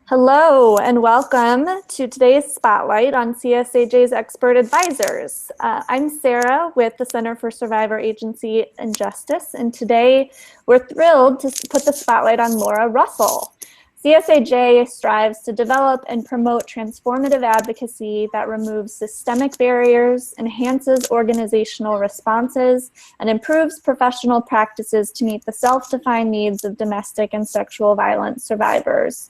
Hello and welcome to today's Spotlight on CSAJ's Expert Advisors. I'm Sarah with the Center for Survivor Agency and Justice, and today we're thrilled to put the spotlight on Laura Russell. CSAJ strives to develop and promote transformative advocacy that removes systemic barriers, enhances organizational responses, and improves professional practices to meet the self-defined needs of domestic and sexual violence survivors.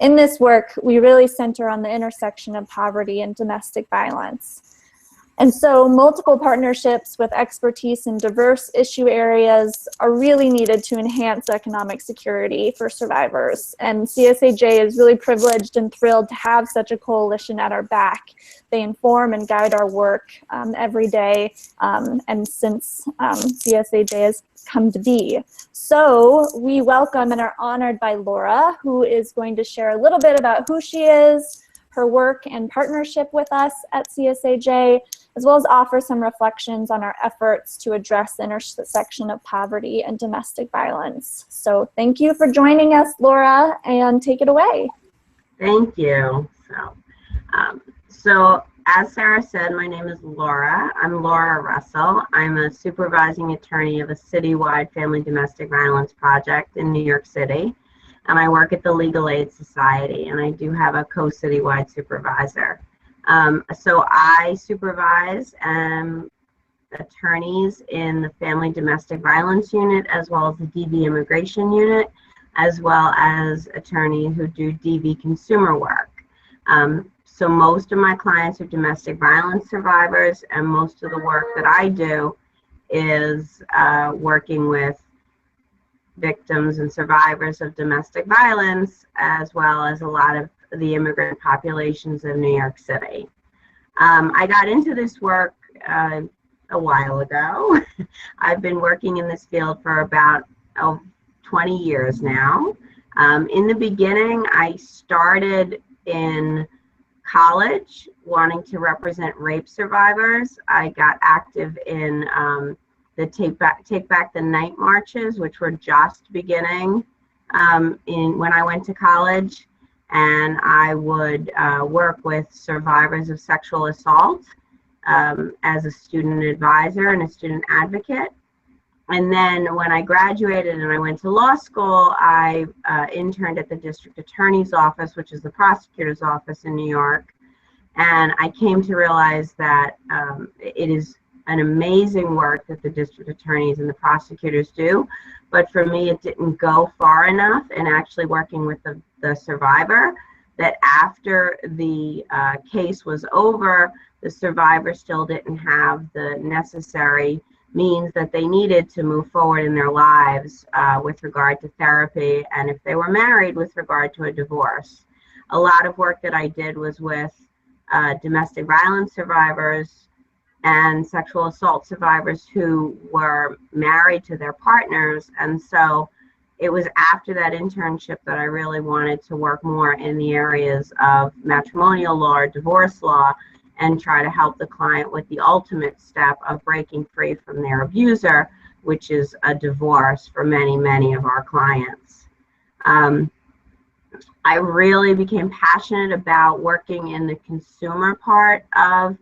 In this work, we really center on the intersection of poverty and domestic violence. And so multiple partnerships with expertise in diverse issue areas are really needed to enhance economic security for survivors. And CSAJ is really privileged and thrilled to have such a coalition at our back. They inform and guide our work every day and since CSAJ has come to be. So we welcome and are honored by Laura, who is going to share a little bit about who she is, her work and partnership with us at CSAJ, as well as offer some reflections on our efforts to address the intersection of poverty and domestic violence. So thank you for joining us, Laura, and take it away. Thank you. So as Sarah said, my name is Laura. I'm Laura Russell. I'm a supervising attorney of a citywide family domestic violence project in New York City. And I work at the Legal Aid Society, and I do have a co-citywide supervisor. So I supervise attorneys in the Family Domestic Violence Unit, as well as the DV Immigration Unit, as well as attorneys who do DV consumer work. So most of my clients are domestic violence survivors, and most of the work that I do is working with victims and survivors of domestic violence, as well as a lot of the immigrant populations of New York City. I got into this work a while ago. I've been working in this field for about 20 years now. In the beginning, I started in college wanting to represent rape survivors. I got active in the Take Back the Night marches, which were just beginning when I went to college. And I would work with survivors of sexual assault as a student advisor and a student advocate. And then when I graduated and I went to law school, I interned at the district attorney's office, which is the prosecutor's office in New York. And I came to realize that it is an amazing work that the district attorneys and the prosecutors do. But for me, it didn't go far enough in actually working with the survivor, that after the case was over, the survivor still didn't have the necessary means that they needed to move forward in their lives with regard to therapy, and if they were married, with regard to a divorce. A lot of work that I did was with domestic violence survivors and sexual assault survivors who were married to their partners. And so it was after that internship that I really wanted to work more in the areas of matrimonial law or divorce law and try to help the client with the ultimate step of breaking free from their abuser, which is a divorce for many, many of our clients. I really became passionate about working in the consumer part of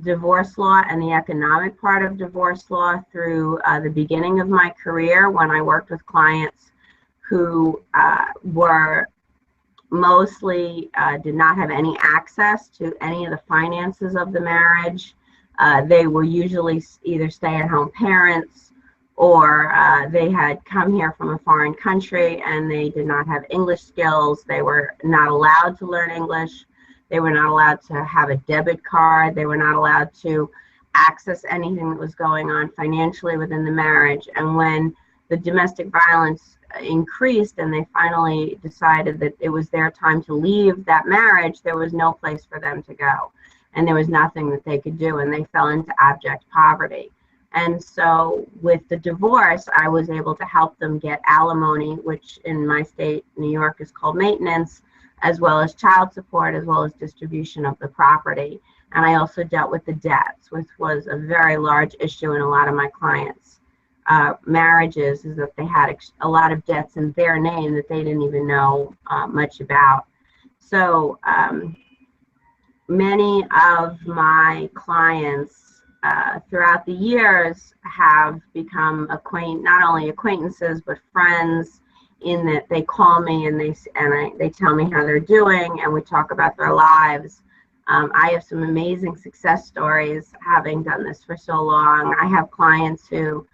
divorce law and the economic part of divorce law through the beginning of my career, when I worked with clients who were mostly did not have any access to any of the finances of the marriage. They were usually either stay-at-home parents, or they had come here from a foreign country and they did not have English skills. They were not allowed to learn English. They were not allowed to have a debit card. They were not allowed to access anything that was going on financially within the marriage. And when the domestic violence increased and they finally decided that it was their time to leave that marriage, there was no place for them to go. And there was nothing that they could do, and they fell into abject poverty. And so with the divorce, I was able to help them get alimony, which in my state, New York, is called maintenance, as well as child support, as well as distribution of the property. And I also dealt with the debts, which was a very large issue in a lot of my clients' marriages is that they had a lot of debts in their name that they didn't even know much about. So many of my clients throughout the years have become not only acquaintances but friends, in that they call me and they tell me how they're doing, and we talk about their lives. I have some amazing success stories having done this for so long. I have clients who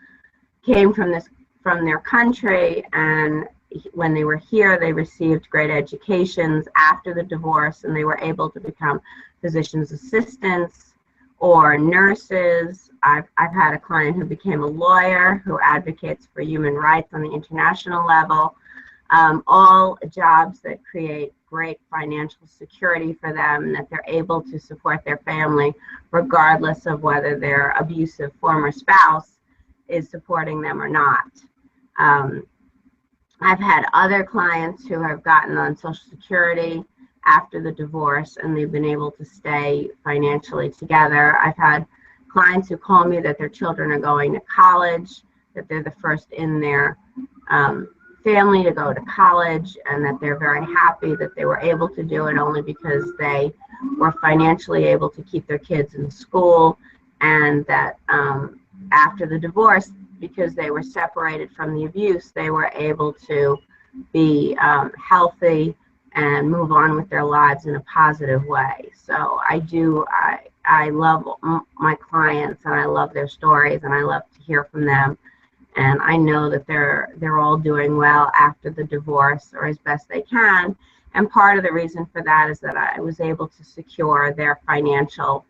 came from their country, and when they were here, they received great educations after the divorce, and they were able to become physician's assistants or nurses. I've had a client who became a lawyer who advocates for human rights on the international level. All jobs that create great financial security for them, and that they're able to support their family regardless of whether their abusive former spouse is supporting them or not. I've had other clients who have gotten on Social Security after the divorce, and they've been able to stay financially together. I've had clients who call me that their children are going to college, that they're the first in their family to go to college, and that they're very happy that they were able to do it only because they were financially able to keep their kids in school, and that after the divorce, because they were separated from the abuse, they were able to be healthy and move on with their lives in a positive way. So I love my clients, and I love their stories, and I love to hear from them. And I know that they're all doing well after the divorce, or as best they can. And part of the reason for that is that I was able to secure their financial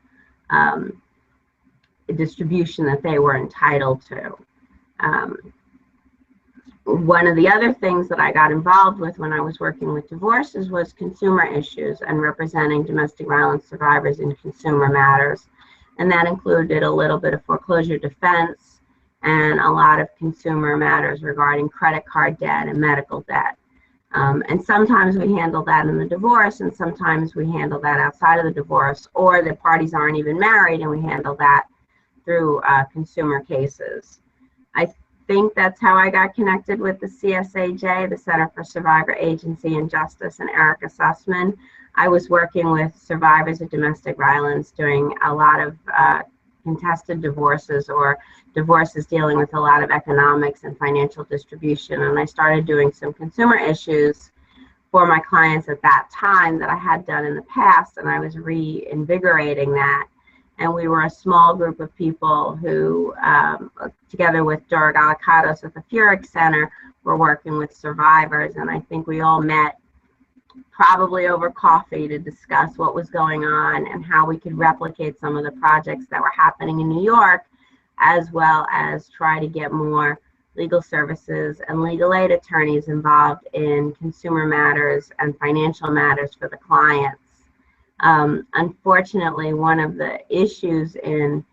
distribution that they were entitled to. One of the other things that I got involved with when I was working with divorces was consumer issues and representing domestic violence survivors in consumer matters. And that included a little bit of foreclosure defense and a lot of consumer matters regarding credit card debt and medical debt. And sometimes we handle that in the divorce, and sometimes we handle that outside of the divorce, or the parties aren't even married and we handle that through consumer cases. I think that's how I got connected with the CSAJ, the Center for Survivor Agency and Justice, and Erica Sussman. I was working with survivors of domestic violence doing a lot of contested divorces, or divorces dealing with a lot of economics and financial distribution. And I started doing some consumer issues for my clients at that time that I had done in the past, and I was reinvigorating that. And we were a small group of people who, together with Dora Galakatos at the Furyk Center, were working with survivors. And I think we all met probably over coffee to discuss what was going on and how we could replicate some of the projects that were happening in New York, as well as try to get more legal services and legal aid attorneys involved in consumer matters and financial matters for the clients. Unfortunately, one of the issues in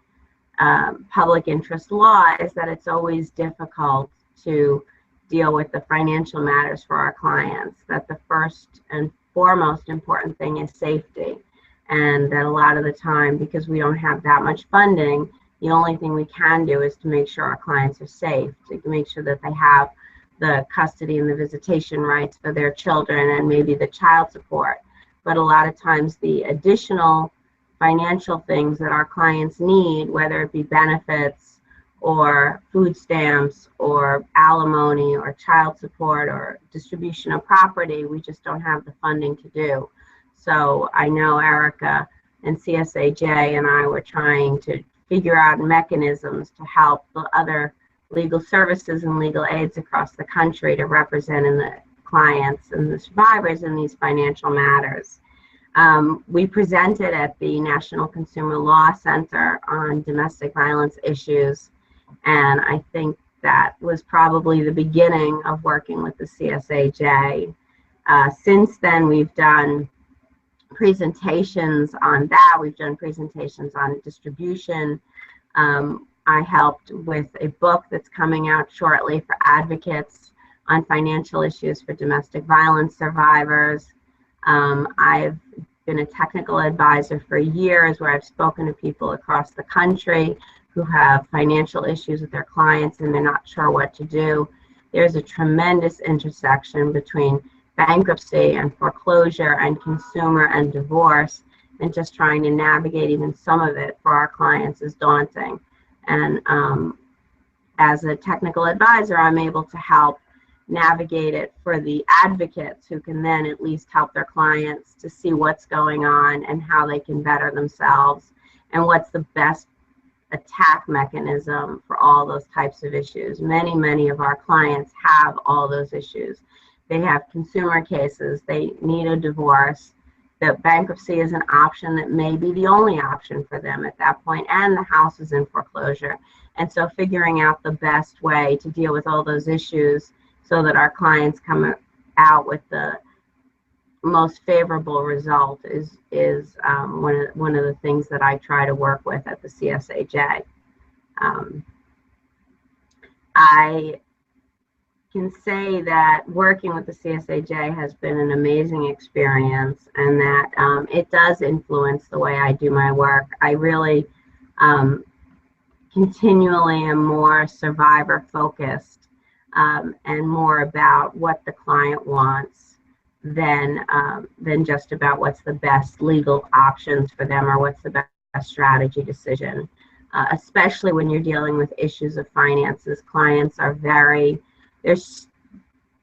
public interest law is that it's always difficult to deal with the financial matters for our clients, that the first and foremost important thing is safety. And that a lot of the time, because we don't have that much funding, the only thing we can do is to make sure our clients are safe, to make sure that they have the custody and the visitation rights for their children, and maybe the child support. But a lot of times the additional financial things that our clients need, whether it be benefits or food stamps or alimony or child support or distribution of property, we just don't have the funding to do. So I know Erica and CSAJ and I were trying to figure out mechanisms to help the other legal services and legal aids across the country to represent in the clients and the survivors in these financial matters. We presented at the National Consumer Law Center on domestic violence issues, and I think that was probably the beginning of working with the CSAJ. Since then, we've done presentations on that. We've done presentations on distribution. I helped with a book that's coming out shortly for advocates on financial issues for domestic violence survivors. I've been a technical advisor for years, where I've spoken to people across the country who have financial issues with their clients and they're not sure what to do. There's a tremendous intersection between bankruptcy and foreclosure and consumer and divorce, and just trying to navigate even some of it for our clients is daunting. And as a technical advisor, I'm able to help navigate it for the advocates who can then at least help their clients to see what's going on and how they can better themselves and what's the best attack mechanism for all those types of issues. Many of our clients have all those issues. They have consumer cases, they need a divorce, that bankruptcy is an option that may be the only option for them at that point, and the house is in foreclosure. And so figuring out the best way to deal with all those issues so that our clients come out with the most favorable result is one of the things that I try to work with at the CSAJ. I can say that working with the CSAJ has been an amazing experience, and that it does influence the way I do my work. I really continually am more survivor focused and more about what the client wants than just about what's the best legal options for them or what's the best strategy decision. Especially when you're dealing with issues of finances, clients are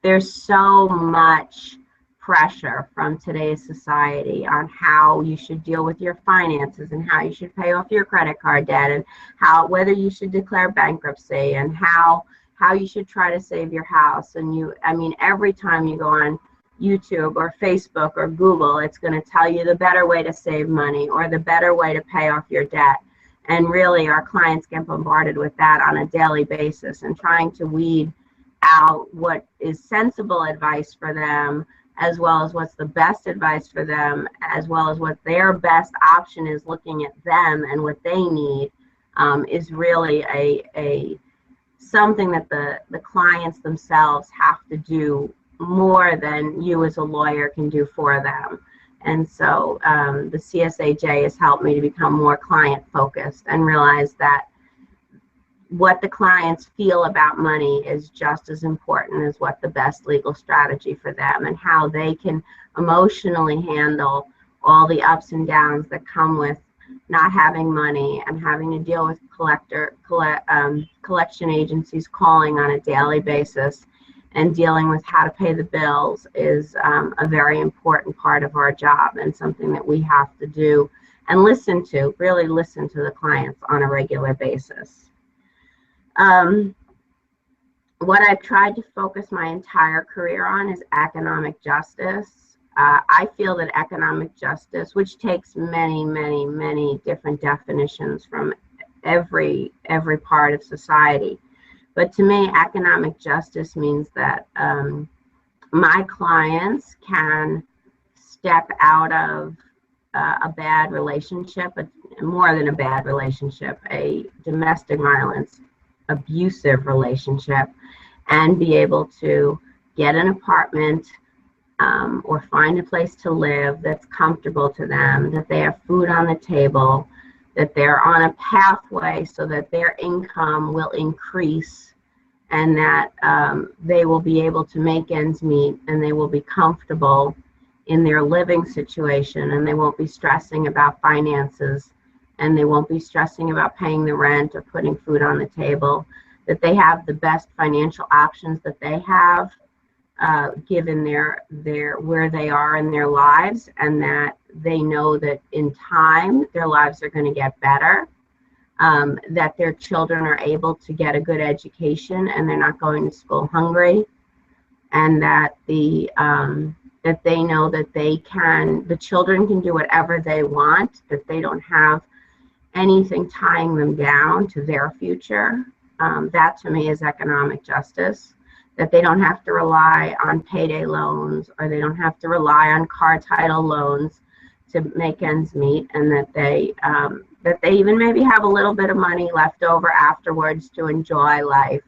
there's so much pressure from today's society on how you should deal with your finances and how you should pay off your credit card debt and whether you should declare bankruptcy and how you should try to save your house. And I mean, every time you go on YouTube or Facebook or Google, it's going to tell you the better way to save money or the better way to pay off your debt. And really, our clients get bombarded with that on a daily basis, and trying to weed out what is sensible advice for them, as well as what's the best advice for them, as well as what their best option is, looking at them and what they need, is really a something that the clients themselves have to do more than you as a lawyer can do for them. And so the CSAJ has helped me to become more client focused and realize that what the clients feel about money is just as important as what the best legal strategy for them, and how they can emotionally handle all the ups and downs that come with not having money and having to deal with collection agencies calling on a daily basis, and dealing with how to pay the bills is a very important part of our job, and something that we have to do and really listen to the clients on a regular basis. What I've tried to focus my entire career on is economic justice. I feel that economic justice, which takes many different definitions from every part of society, but to me, economic justice means that my clients can step out of a bad relationship, more than a bad relationship, a domestic violence, abusive relationship, and be able to get an apartment or find a place to live that's comfortable to them, that they have food on the table, that they're on a pathway so that their income will increase, and that they will be able to make ends meet, and they will be comfortable in their living situation, and they won't be stressing about finances, and they won't be stressing about paying the rent or putting food on the table, that they have the best financial options that they have given their where they are in their lives, and that they know that in time their lives are going to get better, that their children are able to get a good education and they're not going to school hungry, and that that they know that the children can do whatever they want, that they don't have anything tying them down to their future. That to me is economic justice, that they don't have to rely on payday loans, or they don't have to rely on car title loans to make ends meet, and that they even maybe have a little bit of money left over afterwards to enjoy life,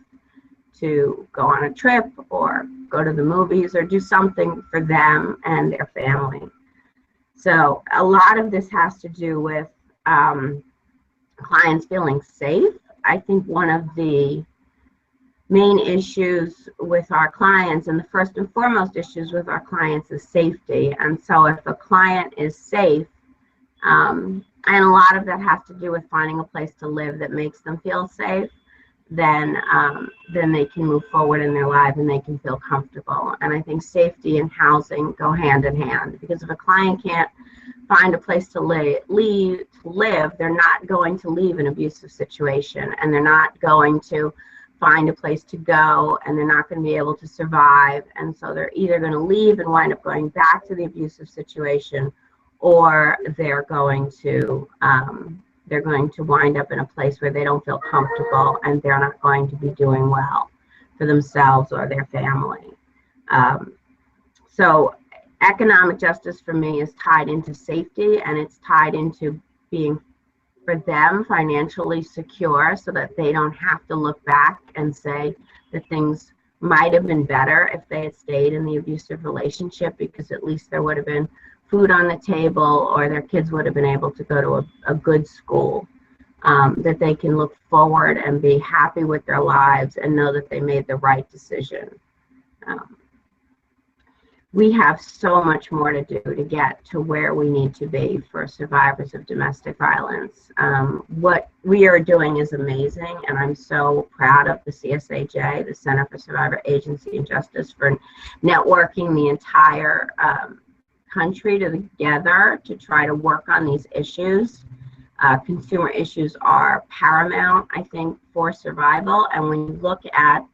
to go on a trip or go to the movies or do something for them and their family. So a lot of this has to do with clients feeling safe. I think one of the main issues with our clients, and the first and foremost issues with our clients, is safety. And so if a client is safe, and a lot of that has to do with finding a place to live that makes them feel safe, then they can move forward in their life and they can feel comfortable. And I think safety and housing go hand in hand, because if a client can't find a place to live, they're not going to leave an abusive situation, and they're not going to find a place to go, and they're not going to be able to survive. And so they're either going to leave and wind up going back to the abusive situation, or they're going to wind up in a place where they don't feel comfortable and they're not going to be doing well for themselves or their family. So economic justice for me is tied into safety, and it's tied into being, for them, financially secure, so that they don't have to look back and say that things might have been better if they had stayed in the abusive relationship, because at least there would have been food on the table, or their kids would have been able to go to a good school, that they can look forward and be happy with their lives and know that they made the right decision. We have so much more to do to get to where we need to be for survivors of domestic violence. What we are doing is amazing, and I'm so proud of the CSAJ, the Center for Survivor Agency and Justice, for networking the entire country together to try to work on these issues. Consumer issues are paramount, I think, for survival. And when you look at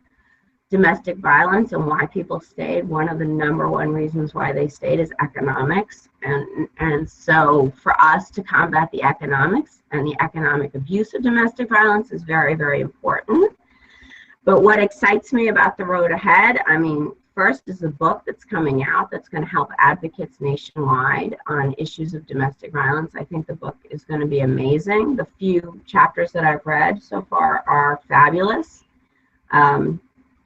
domestic violence and why people stayed, one of the number one reasons why they stayed is economics. And so for us to combat the economics and the economic abuse of domestic violence is very, very important. But what excites me about the road ahead, I mean, first is the book that's coming out that's going to help advocates nationwide on issues of domestic violence. I think the book is going to be amazing. The few chapters that I've read so far are fabulous.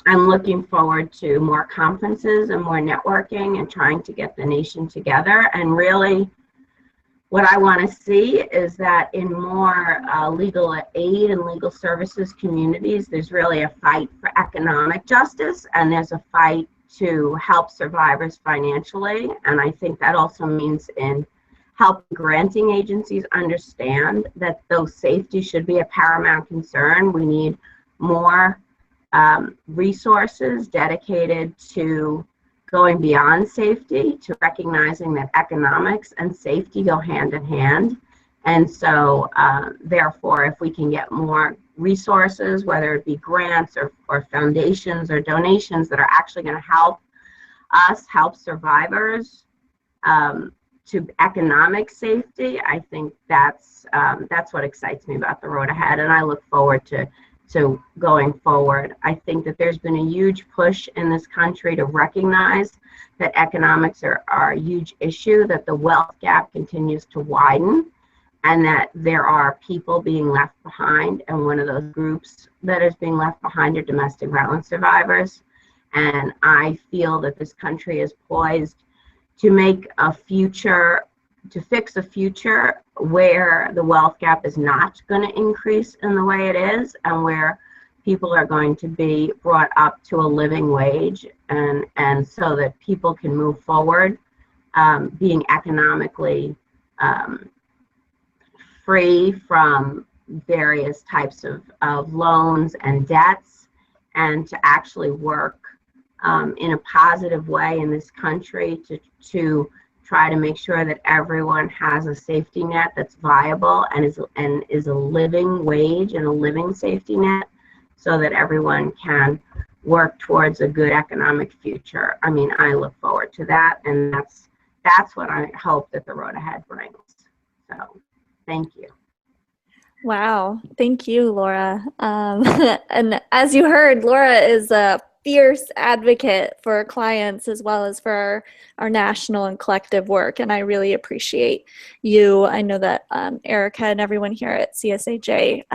I'm looking forward to more conferences and more networking and trying to get the nation together. And really, what I want to see is that in more legal aid and legal services communities, there's really a fight for economic justice, and there's a fight to help survivors financially. And I think that also means in helping granting agencies understand that though safety should be a paramount concern, we need more resources dedicated to going beyond safety, to recognizing that economics and safety go hand in hand. And so therefore, if we can get more resources, whether it be grants or foundations or donations that are actually going to help us help survivors to economic safety, I think that's what excites me about the road ahead, and I look forward to going forward. I think that there's been a huge push in this country to recognize that economics are a huge issue, that the wealth gap continues to widen, and that there are people being left behind. And one of those groups that is being left behind are domestic violence survivors. And I feel that this country is poised to make a future, to fix a future where the wealth gap is not going to increase in the way it is, and where people are going to be brought up to a living wage, and so that people can move forward being economically free from various types of loans and debts, and to actually work in a positive way in this country to try to make sure that everyone has a safety net that's viable and is a living wage and a living safety net, so that everyone can work towards a good economic future. I mean, I look forward to that, and that's what I hope that the road ahead brings. So, thank you. Wow, thank you, Laura. And as you heard, Laura is a fierce advocate for clients as well as for our national and collective work, and I really appreciate you. I know that Erica and everyone here at CSAJ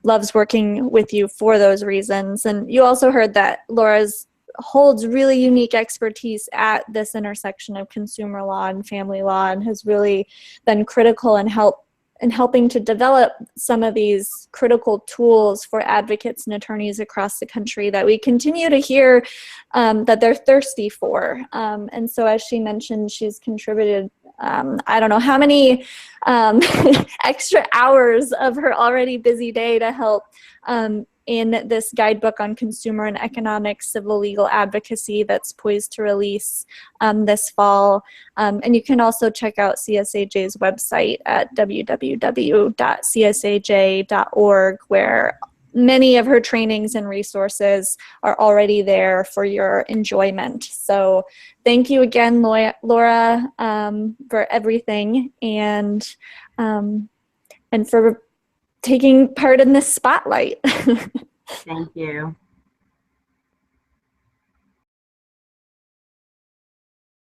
loves working with you for those reasons. And you also heard that Laura's holds really unique expertise at this intersection of consumer law and family law, and has really been critical in and helping to develop some of these critical tools for advocates and attorneys across the country that we continue to hear that they're thirsty for. And so as she mentioned, she's contributed I don't know how many extra hours of her already busy day to help in this guidebook on consumer and economic civil legal advocacy that's poised to release this fall. And you can also check out CSAJ's website at www.csaj.org, where many of her trainings and resources are already there for your enjoyment. So thank you again, Laura, for everything, and for taking part in this spotlight. Thank you.